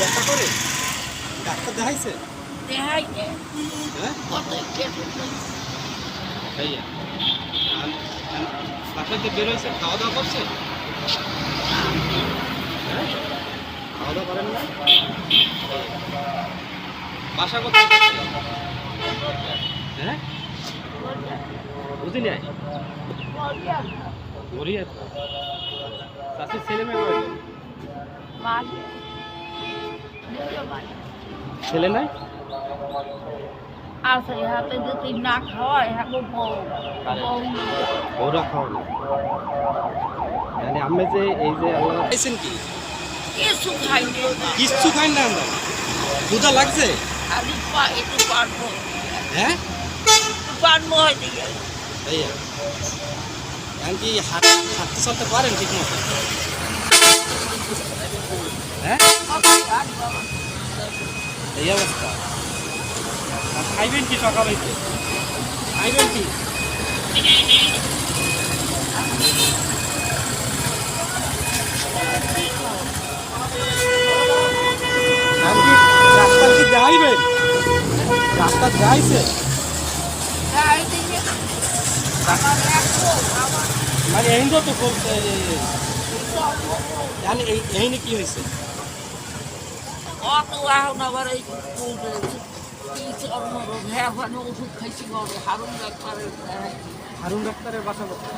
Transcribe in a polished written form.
দেখা করে ডাক্তার দেখাইছে? দেখাইছে হ্যাঁ কত কেটে ভাইয়া বাসা থেকে বের হয়েছে, খাওয়া দাওয়া করছে? হ্যাঁ খাওয়া দাওয়া করেন না? বাসা কোথায় করছে? হ্যাঁ বুঝি নাই গড়িয়া চাষির ছেলে মেয়ে কয়জন? মাঝে ছেলে নাই? আছে হাতে যদি না খাওয়ায় হাতে বউ বউ বউরা খাওয়া না মানে আমি যে এই যে আল্লাহ খাইছেন কি কিছু খাইনি কিচ্ছু খাই না আমরা? ক্ষুধা লাগছে? খালি একটু পারবো হ্যাঁ পারবো হয়তো ভাইয়া এখন কি হাঁটতে চলতে পারেন ঠিক মতো? হ্যাঁ এই অবস্থা। আর খাইবেন কি সকাল হইতে? খাইবেন কি? এখন কি ডাক্তার কি দেখাইবেন? ডাক্তার দেখাইছে? মানে এই তো করছে জানি এই কি হয়েছে? অত এখন আবার এই চর্মরোগ হ্যাঁ ওখানে ওষুধ খাইছি ঘরে হারুন ডাক্তারের হারুন ডাক্তারের বাসা কোথায়?